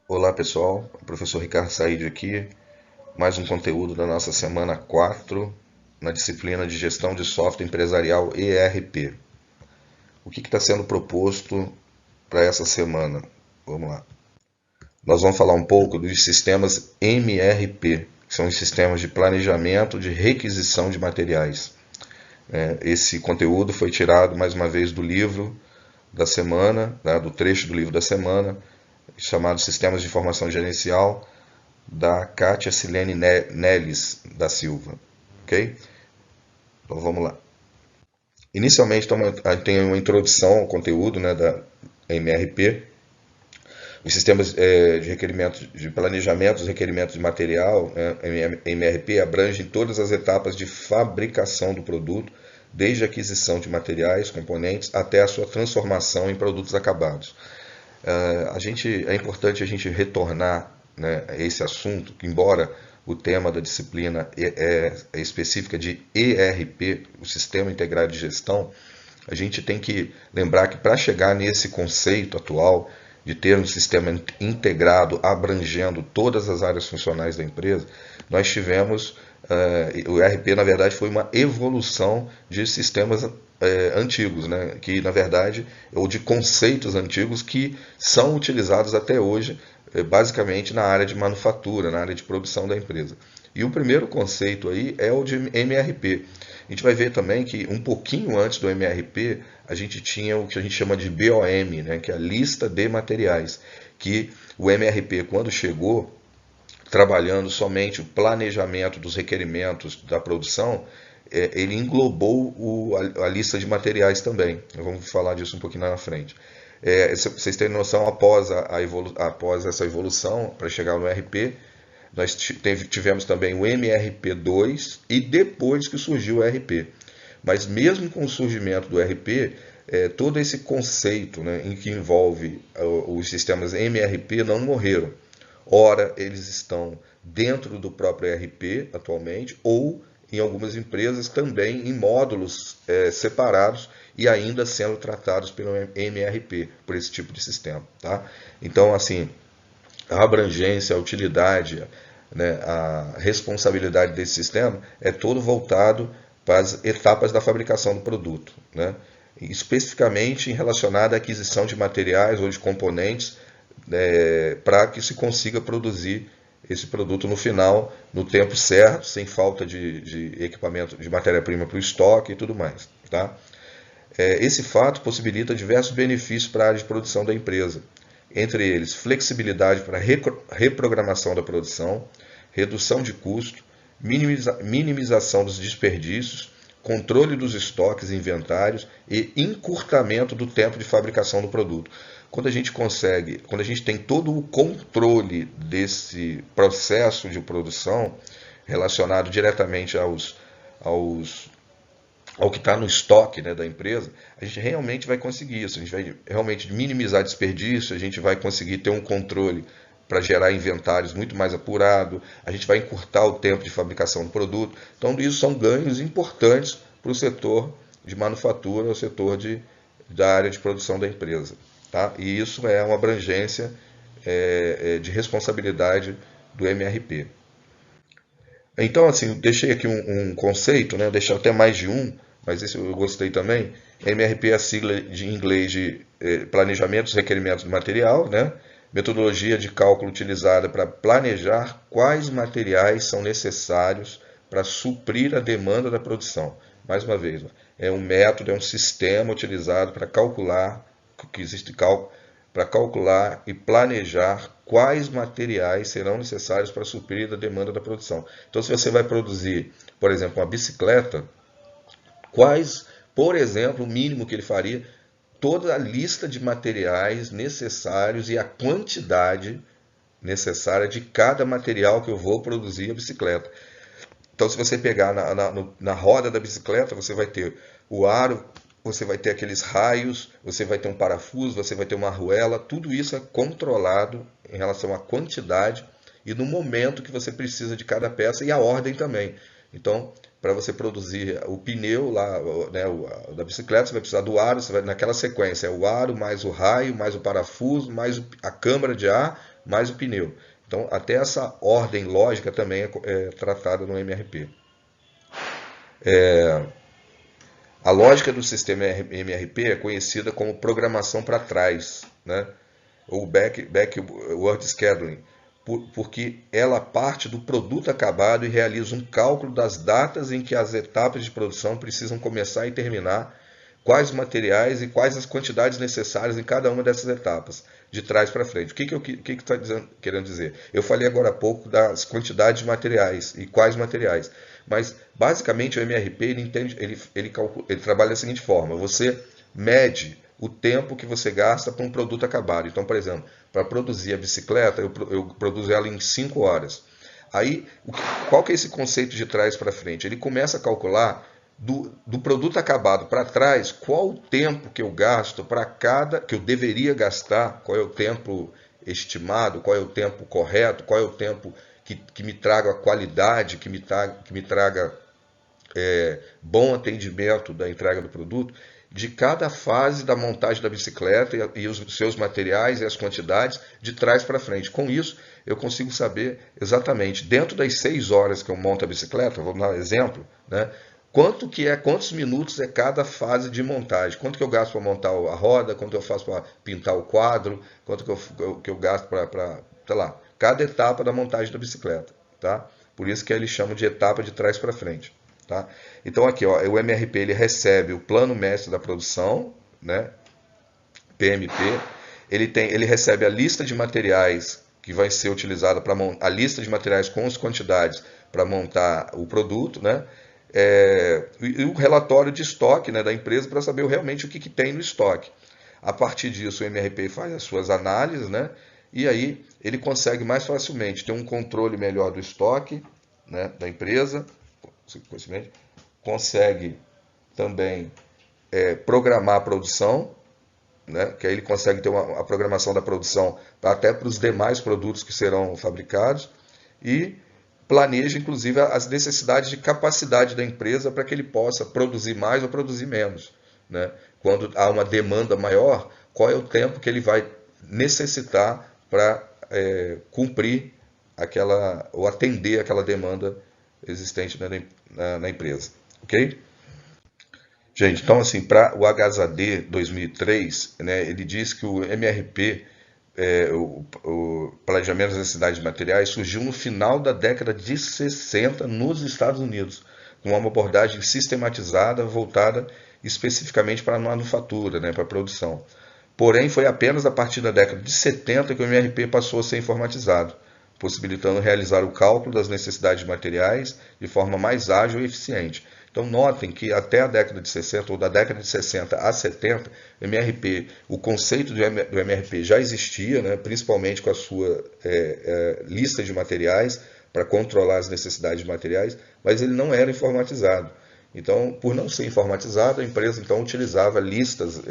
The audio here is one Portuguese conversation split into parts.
Olá pessoal, o professor Ricardo Said aqui, mais um conteúdo da nossa semana 4 na disciplina de Gestão de Software Empresarial ERP. O que está sendo proposto para essa semana? Vamos lá. Nós vamos falar um pouco dos sistemas MRP, que são os sistemas de planejamento de requisição de materiais. Esse conteúdo foi tirado mais uma vez do livro da semana, do trecho do livro da semana, chamado Sistemas de Informação Gerencial, da Kátia Silene Neles da Silva. Ok? Então vamos lá. Inicialmente tem uma introdução ao conteúdo, né, da MRP. Os sistemas de requerimento de planejamento dos requerimentos de material, né, MRP, abrangem todas as etapas de fabricação do produto, desde a aquisição de materiais, componentes, até a sua transformação em produtos acabados. É importante a gente retornar, né, a esse assunto, que embora o tema da disciplina é específica de ERP, o Sistema Integrado de Gestão, a gente tem que lembrar que para chegar nesse conceito atual de ter um sistema integrado abrangendo todas as áreas funcionais da empresa, nós tivemos, o ERP na verdade foi uma evolução de sistemas antigos, né? Que na verdade, ou de conceitos antigos que são utilizados até hoje, basicamente na área de manufatura, na área de produção da empresa. E o primeiro conceito aí é o de MRP. A gente vai ver também que um pouquinho antes do MRP, a gente tinha o que a gente chama de BOM, né, que é a lista de materiais, que o MRP, quando chegou, trabalhando somente o planejamento dos requerimentos da produção, ele englobou a lista de materiais também. Vamos falar disso um pouquinho lá na frente. Vocês terem noção, após essa evolução, para chegar no RP, nós tivemos também o MRP2 e depois que surgiu o RP. Mas mesmo com o surgimento do RP, todo esse conceito, né, em que envolve os sistemas MRP não morreram. Ora, eles estão dentro do próprio ERP atualmente, ou em algumas empresas também em módulos separados e ainda sendo tratados pelo MRP, por esse tipo de sistema. Tá? Então, assim, a abrangência, a utilidade, né, a responsabilidade desse sistema é todo voltado para as etapas da fabricação do produto, né? Especificamente relacionada à aquisição de materiais ou de componentes, para que se consiga produzir esse produto no final, no tempo certo, sem falta de equipamento, de matéria-prima para o estoque e tudo mais. Tá? Esse fato possibilita diversos benefícios para a área de produção da empresa, entre eles flexibilidade para reprogramação da produção, redução de custo, minimização dos desperdícios, controle dos estoques e inventários e encurtamento do tempo de fabricação do produto. Quando a gente tem todo o controle desse processo de produção relacionado diretamente ao que está no estoque, né, da empresa, a gente realmente vai conseguir isso. A gente vai realmente minimizar desperdício, a gente vai conseguir ter um controle para gerar inventários muito mais apurado, a gente vai encurtar o tempo de fabricação do produto. Então, isso são ganhos importantes para o setor de manufatura, o setor da área de produção da empresa. Tá? E isso é uma abrangência de responsabilidade do MRP. Então, assim, deixei aqui um conceito, né? Deixei até mais de um, mas esse eu gostei também. MRP é a sigla de inglês de Planejamento dos Requerimentos do Material, né? Metodologia de cálculo utilizada para planejar quais materiais são necessários para suprir a demanda da produção. Mais uma vez, é um método, é um sistema utilizado para calcular, que existe cálculo, para calcular e planejar quais materiais serão necessários para suprir a demanda da produção. Então, se você vai produzir, por exemplo, uma bicicleta, quais, por exemplo, o mínimo que ele faria, toda a lista de materiais necessários e a quantidade necessária de cada material que eu vou produzir a bicicleta. Então, se você pegar na roda da bicicleta, você vai ter o aro, você vai ter aqueles raios, você vai ter um parafuso, você vai ter uma arruela, tudo isso é controlado em relação à quantidade e no momento que você precisa de cada peça e a ordem também. Então, para você produzir o pneu lá, né, da bicicleta, você vai precisar do aro, você vai naquela sequência, é o aro mais o raio, mais o parafuso, mais a câmara de ar, mais o pneu. Então, até essa ordem lógica também é tratada no MRP. A lógica do sistema MRP é conhecida como programação para trás, né? Ou backward scheduling, porque ela parte do produto acabado e realiza um cálculo das datas em que as etapas de produção precisam começar e terminar, quais materiais e quais as quantidades necessárias em cada uma dessas etapas, de trás para frente. O que está querendo dizer? Eu falei agora há pouco das quantidades de materiais e quais materiais, mas basicamente o MRP ele trabalha da seguinte forma: você mede o tempo que você gasta para um produto acabado. Então, por exemplo, para produzir a bicicleta, eu produzo ela em 5 horas. Aí, qual que é esse conceito de trás para frente? Ele começa a calcular do produto acabado para trás, qual o tempo que eu gasto para cada, que eu deveria gastar, qual é o tempo estimado, qual é o tempo correto, qual é o tempo que me traga qualidade, que me traga bom atendimento da entrega do produto, de cada fase da montagem da bicicleta e os seus materiais e as quantidades de trás para frente. Com isso, eu consigo saber exatamente, dentro das 6 horas que eu monto a bicicleta, vamos dar um exemplo, né? Quantos minutos é cada fase de montagem? Quanto que eu gasto para montar a roda? Quanto eu faço para pintar o quadro? Quanto que eu gasto para, sei lá, cada etapa da montagem da bicicleta, tá? Por isso que eles chamam de etapa de trás para frente. Tá? Então aqui, ó, o MRP ele recebe o plano mestre da produção, né? PMP, ele recebe a lista de materiais que vai ser utilizada para a lista de materiais com as quantidades para montar o produto, né? E o relatório de estoque, né, da empresa para saber realmente o que tem no estoque. A partir disso, o MRP faz as suas análises, né? E aí ele consegue mais facilmente ter um controle melhor do estoque, né, da empresa. Consegue também programar a produção, né? Que aí ele consegue ter a programação da produção até para os demais produtos que serão fabricados e planeja inclusive as necessidades de capacidade da empresa para que ele possa produzir mais ou produzir menos, né? Quando há uma demanda maior, qual é o tempo que ele vai necessitar para cumprir ou atender aquela demanda existente na empresa, ok? Gente, então assim, para o HZD 2003, né, ele diz que o MRP, o Planejamento das Necessidades de Materiais, surgiu no final da década de 60 nos Estados Unidos, com uma abordagem sistematizada, voltada especificamente para a manufatura, né, para a produção. Porém, foi apenas a partir da década de 70 que o MRP passou a ser informatizado, possibilitando realizar o cálculo das necessidades de materiais de forma mais ágil e eficiente. Então, notem que até a década de 60, ou da década de 60 a 70, o conceito do MRP já existia, né, principalmente com a sua lista de materiais para controlar as necessidades de materiais, mas ele não era informatizado. Então, por não ser informatizado, a empresa então utilizava listas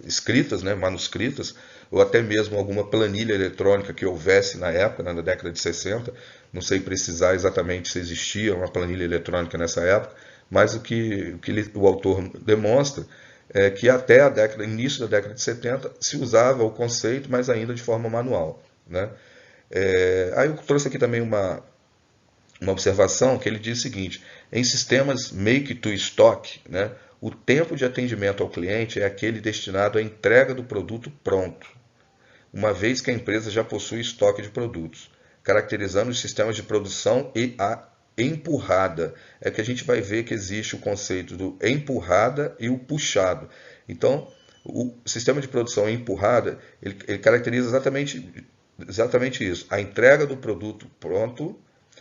escritas, né, manuscritas, ou até mesmo alguma planilha eletrônica que houvesse na época, né, na década de 60. Não sei precisar exatamente se existia uma planilha eletrônica nessa época, mas o que o autor demonstra é que até início da década de 70 se usava o conceito, mas ainda de forma manual, né? Aí eu trouxe aqui também uma observação que ele diz o seguinte: em sistemas make to stock, né, o tempo de atendimento ao cliente é aquele destinado à entrega do produto pronto, uma vez que a empresa já possui estoque de produtos, caracterizando os sistemas de produção e a empurrada. É que a gente vai ver que existe o conceito do empurrada e o puxado. Então, o sistema de produção empurrada, ele caracteriza exatamente isso: a entrega do produto pronto.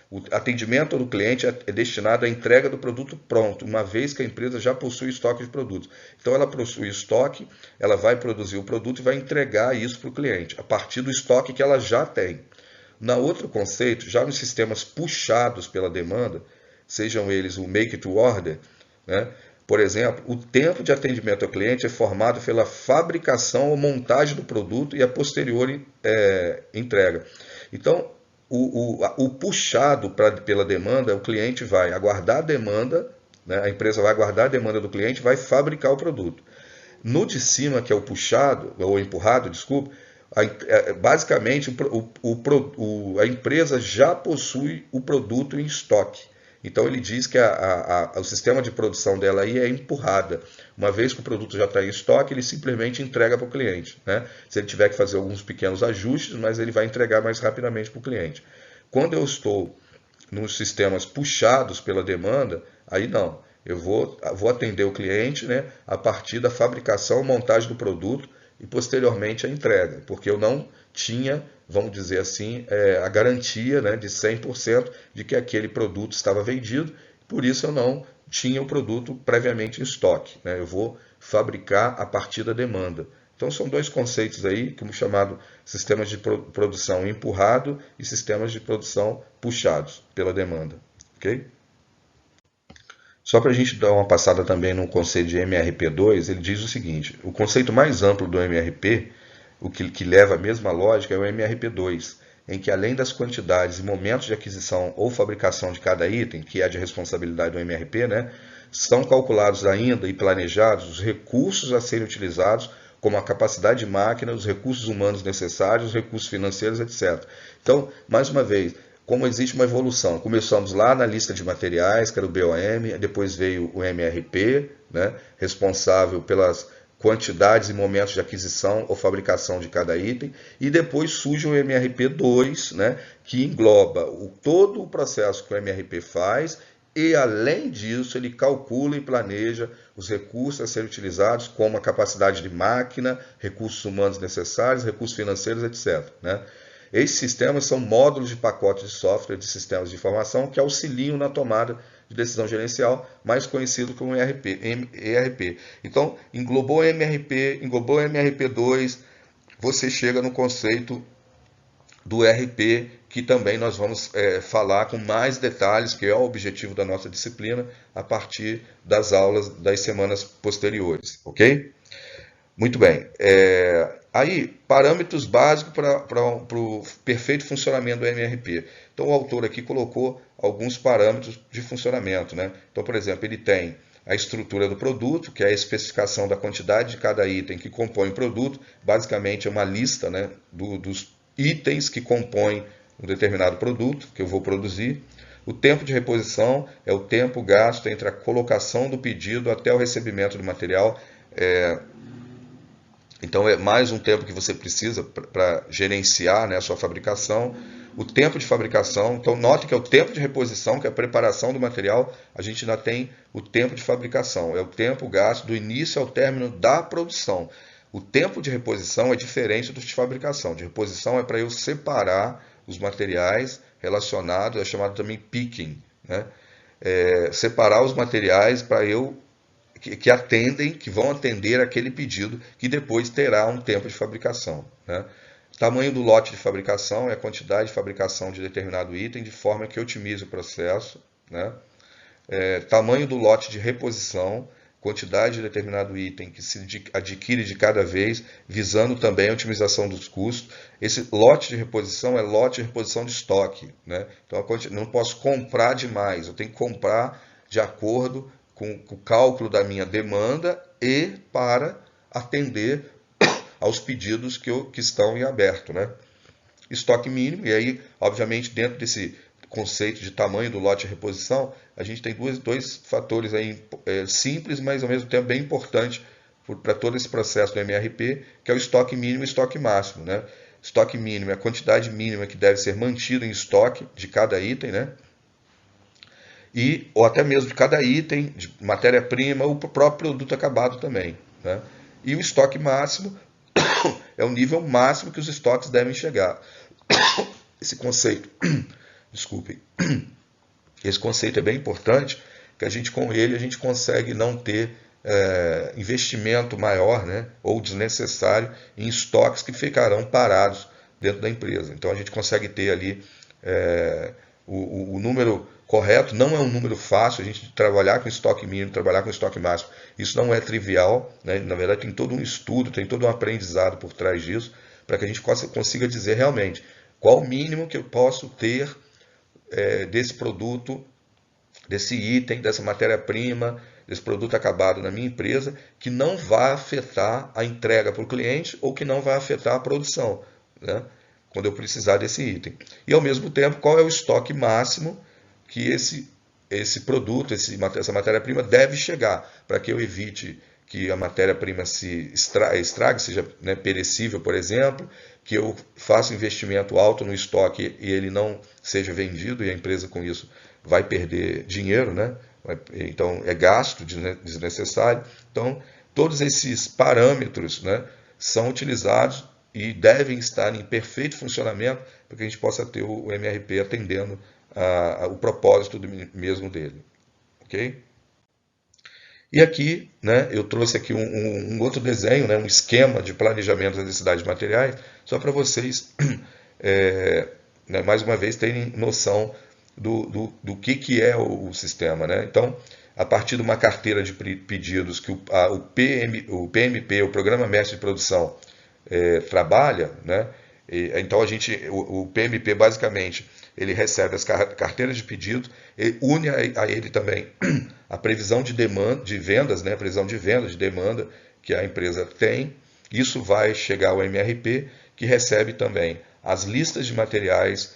O atendimento do cliente é destinado à entrega do produto pronto, uma vez que a empresa já possui estoque de produtos. Então, ela possui estoque, ela vai produzir o produto e vai entregar isso para o cliente, a partir do estoque que ela já tem. Na outro conceito, já nos sistemas puxados pela demanda, sejam eles o make to order, né? Por exemplo, o tempo de atendimento ao cliente é formado pela fabricação ou montagem do produto e a posterior entrega. Então, o puxado pela demanda, o cliente vai aguardar a demanda, né? A empresa vai aguardar a demanda do cliente e vai fabricar o produto. No de cima, que é o puxado, ou empurrado, desculpa, basicamente a empresa já possui o produto em estoque. Então ele diz que o sistema de produção dela aí é empurrada. Uma vez que o produto já está em estoque, ele simplesmente entrega para o cliente, né? Se ele tiver que fazer alguns pequenos ajustes, mas ele vai entregar mais rapidamente para o cliente. Quando eu estou nos sistemas puxados pela demanda, aí não. Eu vou atender o cliente, né, a partir da fabricação, montagem do produto e posteriormente a entrega, porque eu não tinha, vamos dizer assim, a garantia, né, de 100% de que aquele produto estava vendido, por isso eu não tinha o produto previamente em estoque, né? Eu vou fabricar a partir da demanda. Então são dois conceitos aí, como chamado sistemas de produção empurrado e sistemas de produção puxados pela demanda, ok? Só para a gente dar uma passada também no conceito de MRP2, ele diz o seguinte: o conceito mais amplo do MRP, o que leva a mesma lógica, é o MRP2, em que além das quantidades e momentos de aquisição ou fabricação de cada item, que é de responsabilidade do MRP, né, são calculados ainda e planejados os recursos a serem utilizados, como a capacidade de máquina, os recursos humanos necessários, os recursos financeiros, etc. Então, mais uma vez, como existe uma evolução. Começamos lá na lista de materiais, que era o BOM, depois veio o MRP, né, responsável pelas quantidades e momentos de aquisição ou fabricação de cada item, e depois surge o MRP2, né, que engloba todo o processo que o MRP faz, e além disso ele calcula e planeja os recursos a serem utilizados, como a capacidade de máquina, recursos humanos necessários, recursos financeiros, etc., né? Esses sistemas são módulos de pacotes de software de sistemas de informação que auxiliam na tomada de decisão gerencial, mais conhecido como ERP. Então, englobou MRP, englobou MRP2, você chega no conceito do ERP, que também nós vamos falar com mais detalhes, que é o objetivo da nossa disciplina, a partir das aulas das semanas posteriores, ok? Muito bem. Aí, parâmetros básicos para o perfeito funcionamento do MRP. Então, o autor aqui colocou alguns parâmetros de funcionamento, né? Então, por exemplo, ele tem a estrutura do produto, que é a especificação da quantidade de cada item que compõe o produto. Basicamente, é uma lista, né, dos itens que compõem um determinado produto que eu vou produzir. O tempo de reposição é o tempo gasto entre a colocação do pedido até o recebimento do material. Então é mais um tempo que você precisa para gerenciar, né, a sua fabricação. O tempo de fabricação, então note que é o tempo de reposição, que é a preparação do material, a gente ainda tem o tempo de fabricação, é o tempo gasto do início ao término da produção. O tempo de reposição é diferente do de fabricação. De reposição é para eu separar os materiais relacionados, é chamado também picking, né? Separar os materiais para eu que vão atender aquele pedido, que depois terá um tempo de fabricação, né? Tamanho do lote de fabricação é a quantidade de fabricação de determinado item, de forma que otimize o processo, né? Tamanho do lote de reposição, quantidade de determinado item que se adquire de cada vez, visando também a otimização dos custos. Esse lote de reposição é lote de reposição de estoque, né? Então, não posso comprar demais, eu tenho que comprar de acordo com o cálculo da minha demanda e para atender aos pedidos que estão em aberto, né? Estoque mínimo, e aí, obviamente, dentro desse conceito de tamanho do lote de reposição, a gente tem dois fatores aí, simples, mas ao mesmo tempo bem importantes para todo esse processo do MRP, que é o estoque mínimo e o estoque máximo, né? Estoque mínimo é a quantidade mínima que deve ser mantida em estoque de cada item, né? Ou até mesmo de cada item, de matéria-prima, o próprio produto acabado também, né? E o estoque máximo é o nível máximo que os estoques devem chegar. Esse conceito, desculpem, esse conceito é bem importante, que com ele a gente consegue não ter investimento maior, né, ou desnecessário em estoques que ficarão parados dentro da empresa. Então a gente consegue ter ali o número correto. Não é um número fácil a gente trabalhar com estoque mínimo, trabalhar com estoque máximo. Isso não é trivial, né? Na verdade tem todo um estudo, tem todo um aprendizado por trás disso, para que a gente consiga dizer realmente qual o mínimo que eu posso ter desse produto, desse item, dessa matéria-prima, desse produto acabado na minha empresa que não vai afetar a entrega para o cliente ou que não vai afetar a produção, né? Quando eu precisar desse item. E ao mesmo tempo, qual é o estoque máximo que esse produto, essa matéria-prima deve chegar, para que eu evite que a matéria-prima se estrague, seja, né, perecível, por exemplo, que eu faça um investimento alto no estoque e ele não seja vendido e a empresa com isso vai perder dinheiro, né? Então é gasto desnecessário. Então todos esses parâmetros, né, são utilizados e devem estar em perfeito funcionamento para que a gente possa ter o MRP atendendo o propósito mesmo dele, ok? E aqui, né, eu trouxe aqui um outro desenho, né, um esquema de planejamento das necessidades de materiais, só para vocês, né, mais uma vez, terem noção do que é o sistema, né? Então, a partir de uma carteira de pedidos que o PMP, o Programa Mestre de Produção, trabalha, né? Então o PMP basicamente ele recebe as carteiras de pedido, une a ele também a previsão de demanda, de vendas, né? A previsão de venda, de demanda que a empresa tem. Isso vai chegar ao MRP, que recebe também as listas de materiais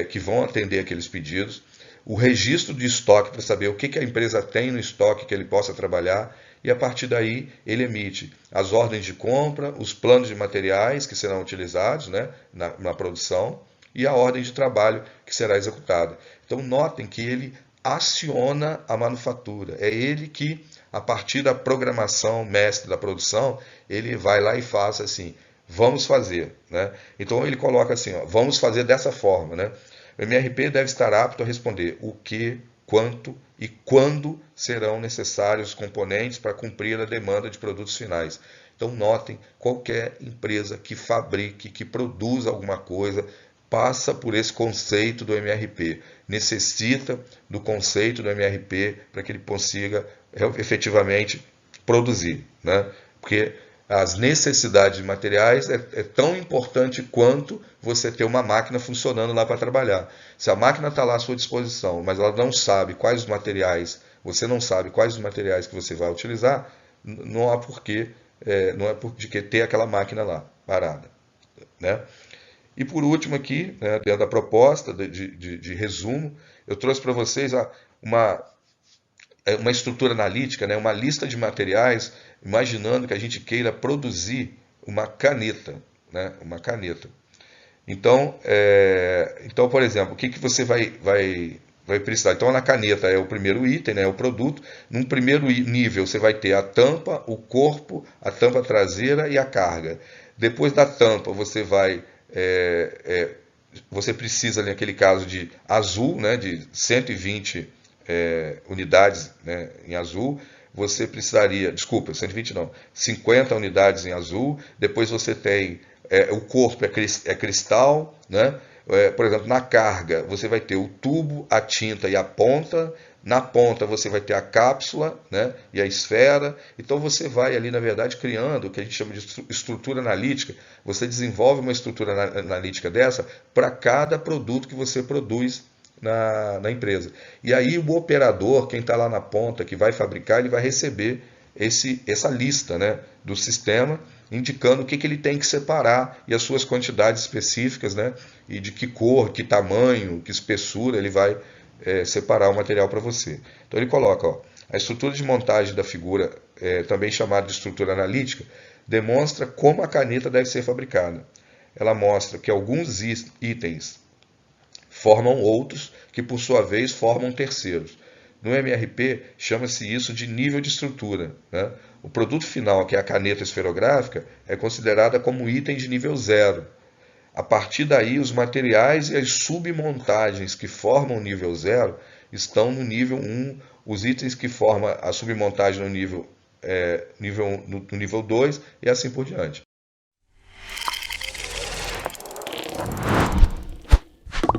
que vão atender aqueles pedidos, o registro de estoque para saber o que a empresa tem no estoque que ele possa trabalhar, e a partir daí ele emite as ordens de compra, os planos de materiais que serão utilizados, né, na produção e a ordem de trabalho que será executada. Então notem que ele aciona a manufatura, é ele que, a partir da programação mestre da produção, ele vai lá e faz assim, vamos fazer, né? Então ele coloca assim, ó, vamos fazer dessa forma, né? O MRP deve estar apto a responder o que, quanto e quando serão necessários os componentes para cumprir a demanda de produtos finais. Então notem, qualquer empresa que fabrique, que produza alguma coisa, passa por esse conceito do MRP, necessita do conceito do MRP para que ele consiga efetivamente produzir, né? Porque as necessidades de materiais é tão importante quanto você ter uma máquina funcionando lá para trabalhar. Se a máquina está lá à sua disposição, mas ela não sabe quais os materiais, você não sabe quais os materiais que você vai utilizar, não há porquê, não é por de que ter aquela máquina lá parada, né? E por último aqui, né, dentro da proposta de resumo, eu trouxe para vocês uma estrutura analítica, né, uma lista de materiais, imaginando que a gente queira produzir uma caneta, né, uma caneta. Então, por exemplo, o que você vai precisar? Então, na caneta é o primeiro item, né, é o produto. Num primeiro nível, você vai ter a tampa, o corpo, a tampa traseira e a carga. Depois da tampa, você vai... você precisa, naquele caso, de azul, né, de 120 unidades, né, em azul. Você precisaria, desculpa, 120 não, 50 unidades em azul. Depois você tem o corpo é cristal, né? Por exemplo, na carga você vai ter o tubo, a tinta e a ponta. Na ponta você vai ter a cápsula, né, e a esfera. Então você vai ali, na verdade, criando o que a gente chama de estrutura analítica. Você desenvolve uma estrutura analítica dessa para cada produto que você produz na empresa. E aí o operador, quem está lá na ponta, que vai fabricar, ele vai receber essa lista, né, do sistema, indicando o que ele tem que separar e as suas quantidades específicas, né, e de que cor, que tamanho, que espessura ele vai separar o material para você. Então ele coloca, ó, a estrutura de montagem da figura, também chamada de estrutura analítica, demonstra como a caneta deve ser fabricada. Ela mostra que alguns itens formam outros, que por sua vez formam terceiros. No MRP, chama-se isso de nível de estrutura, né? O produto final, que é a caneta esferográfica, é considerada como item de nível 0. A partir daí, os materiais e as submontagens que formam o nível 0 estão no nível 1, os itens que formam a submontagem no nível 2 e assim por diante.